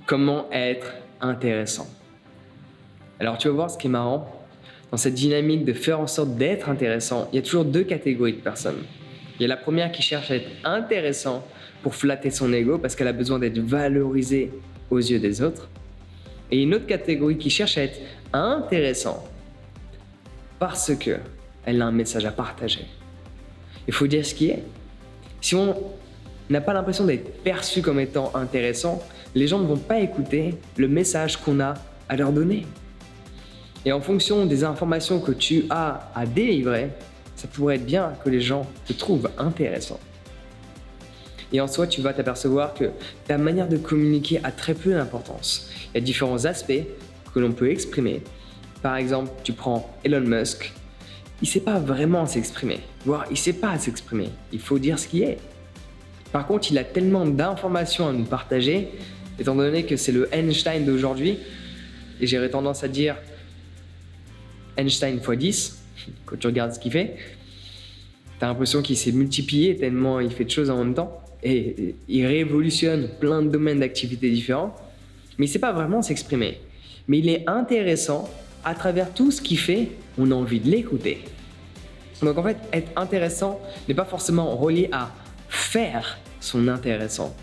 Comment être intéressant? Alors tu vas voir ce qui est marrant, dans cette dynamique de faire en sorte d'être intéressant, il y a toujours deux catégories de personnes. Il y a la première qui cherche à être intéressant pour flatter son ego parce qu'elle a besoin d'être valorisée aux yeux des autres. Et une autre catégorie qui cherche à être intéressant parce qu'elle a un message à partager. Il faut dire ce qui est. Si on n'a pas l'impression d'être perçu comme étant intéressant, les gens ne vont pas écouter le message qu'on a à leur donner. Et en fonction des informations que tu as à délivrer, ça pourrait être bien que les gens te trouvent intéressant. Et en soi, tu vas t'apercevoir que ta manière de communiquer a très peu d'importance. Il y a différents aspects que l'on peut exprimer. Par exemple, tu prends Elon Musk, il ne sait pas vraiment s'exprimer, voire il ne sait pas s'exprimer. Il faut dire ce qui est. Par contre, il a tellement d'informations à nous partager, étant donné que c'est le Einstein d'aujourd'hui, et j'aurais tendance à dire Einstein x 10, quand tu regardes ce qu'il fait, tu as l'impression qu'il s'est multiplié tellement il fait de choses en même temps, et il révolutionne plein de domaines d'activités différents, mais il ne sait pas vraiment s'exprimer. Mais il est intéressant, à travers tout ce qu'il fait, on a envie de l'écouter. Donc en fait, être intéressant n'est pas forcément relié à faire son intéressant.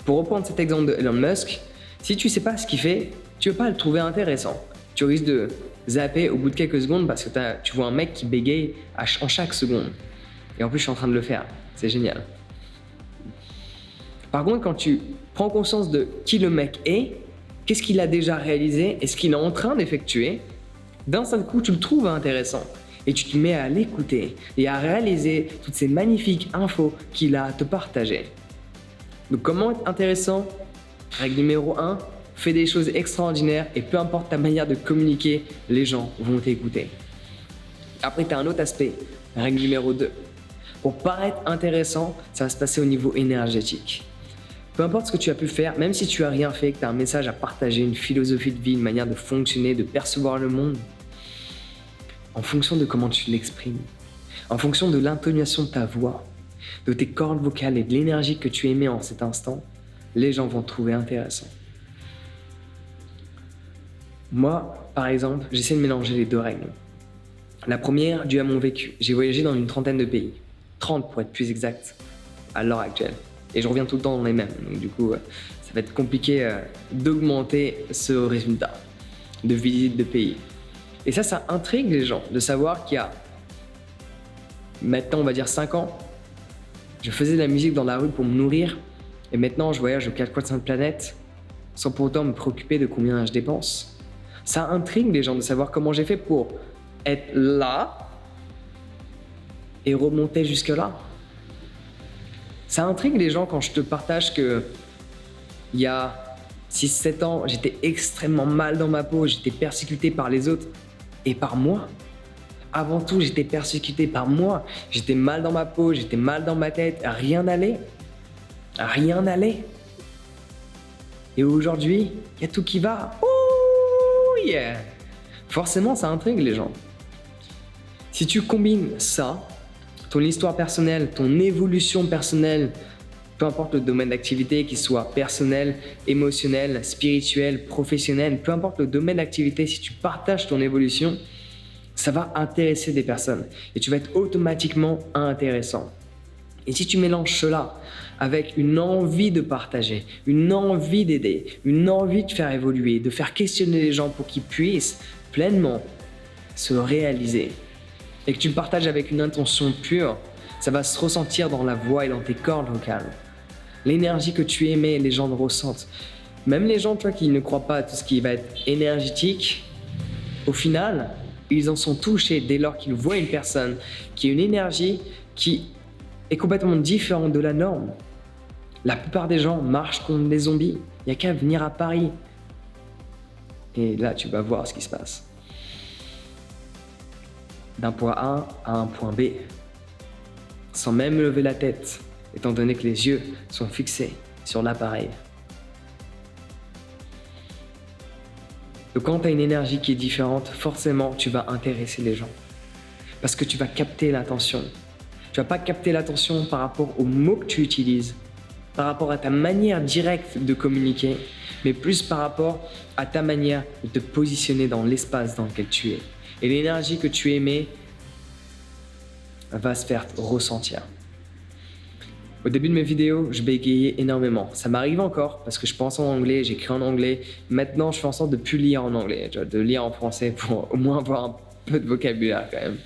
Pour reprendre cet exemple de Elon Musk, si tu ne sais pas ce qu'il fait, tu ne vas pas le trouver intéressant. Tu risques de zapper au bout de quelques secondes parce que tu vois un mec qui bégaye en chaque seconde. Et en plus, je suis en train de le faire. C'est génial. Par contre, quand tu prends conscience de qui le mec est, qu'est-ce qu'il a déjà réalisé et ce qu'il est en train d'effectuer, d'un seul coup, tu le trouves intéressant. Et tu te mets à l'écouter et à réaliser toutes ces magnifiques infos qu'il a à te partager. Donc comment être intéressant? Règle numéro 1, fais des choses extraordinaires et peu importe ta manière de communiquer, les gens vont t'écouter. Après, tu as un autre aspect. Règle numéro 2. Pour paraître intéressant, ça va se passer au niveau énergétique. Peu importe ce que tu as pu faire, même si tu n'as rien fait, que tu as un message à partager, une philosophie de vie, une manière de fonctionner, de percevoir le monde, en fonction de comment tu l'exprimes, en fonction de l'intonation de ta voix, de tes cordes vocales et de l'énergie que tu émets en cet instant, les gens vont te trouver intéressant. Moi, par exemple, j'essaie de mélanger les deux règles. La première, due à mon vécu. J'ai voyagé dans une trentaine de pays. 30 pour être plus exact, à l'heure actuelle. Et je reviens tout le temps dans les mêmes. Donc du coup, ça va être compliqué d'augmenter ce résultat de visite de pays. Et ça intrigue les gens de savoir qu'il y a, maintenant on va dire 5 ans, je faisais de la musique dans la rue pour me nourrir. Et maintenant, je voyage aux 4 coins de cette planète sans pour autant me préoccuper de combien je dépense. Ça intrigue les gens de savoir comment j'ai fait pour être là et remonter jusque là. Ça intrigue les gens quand je te partage que il y a 6-7 ans, j'étais extrêmement mal dans ma peau, j'étais persécuté par les autres et par moi. Avant tout, j'étais persécuté par moi. J'étais mal dans ma peau, j'étais mal dans ma tête, rien n'allait. Rien n'allait. Et aujourd'hui, il y a tout qui va. Ouh, yeah. Forcément, ça intrigue les gens. Si tu combines ça, ton histoire personnelle, ton évolution personnelle, peu importe le domaine d'activité, qu'il soit personnel, émotionnel, spirituel, professionnel, peu importe le domaine d'activité, si tu partages ton évolution, ça va intéresser des personnes et tu vas être automatiquement intéressant. Et si tu mélanges cela avec une envie de partager, une envie d'aider, une envie de faire évoluer, de faire questionner les gens pour qu'ils puissent pleinement se réaliser, et que tu le partages avec une intention pure, ça va se ressentir dans la voix et dans tes cordes vocales. L'énergie que tu émets, les gens le ressentent. Même les gens, toi, qui ne croient pas à tout ce qui va être énergétique, au final, ils en sont touchés dès lors qu'ils voient une personne qui a une énergie qui est complètement différente de la norme. La plupart des gens marchent comme des zombies. Il n'y a qu'à venir à Paris. Et là, tu vas voir ce qui se passe. D'un point A à un point B, sans même lever la tête, étant donné que les yeux sont fixés sur l'appareil. Donc quand tu as une énergie qui est différente, forcément tu vas intéresser les gens. Parce que tu vas capter l'attention. Tu vas pas capter l'attention par rapport aux mots que tu utilises, par rapport à ta manière directe de communiquer, mais plus par rapport à ta manière de te positionner dans l'espace dans lequel tu es. Et l'énergie que tu émets va se faire ressentir. Au début de mes vidéos, je bégayais énormément. Ça m'arrive encore parce que je pense en anglais, j'écris en anglais. Maintenant, je fais en sorte de ne plus lire en anglais, de lire en français pour au moins avoir un peu de vocabulaire quand même.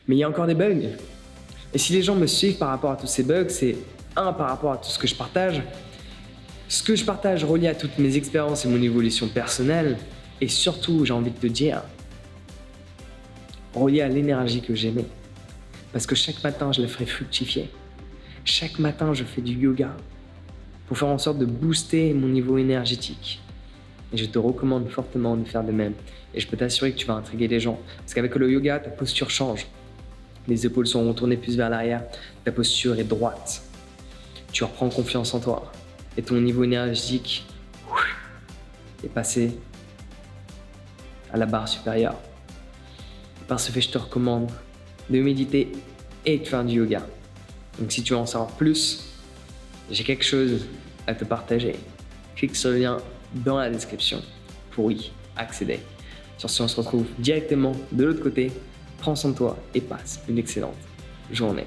Mais il y a encore des bugs. Et si les gens me suivent par rapport à tous ces bugs, c'est par rapport à tout ce que je partage. Ce que je partage relié à toutes mes expériences et mon évolution personnelle. Et surtout, j'ai envie de te dire, relié à l'énergie que j'aimais. Parce que chaque matin, je la ferai fructifier. Chaque matin, je fais du yoga pour faire en sorte de booster mon niveau énergétique. Et je te recommande fortement de faire de même. Et je peux t'assurer que tu vas intriguer les gens. Parce qu'avec le yoga, ta posture change. Les épaules sont retournées plus vers l'arrière. Ta posture est droite. Tu reprends confiance en toi. Et ton niveau énergétique est passé à la barre supérieure. Par ce fait, je te recommande de méditer et de faire du yoga. Donc si tu veux en savoir plus, j'ai quelque chose à te partager. Clique sur le lien dans la description pour y accéder. Sur ce, on se retrouve directement de l'autre côté. Prends soin de toi et passe une excellente journée.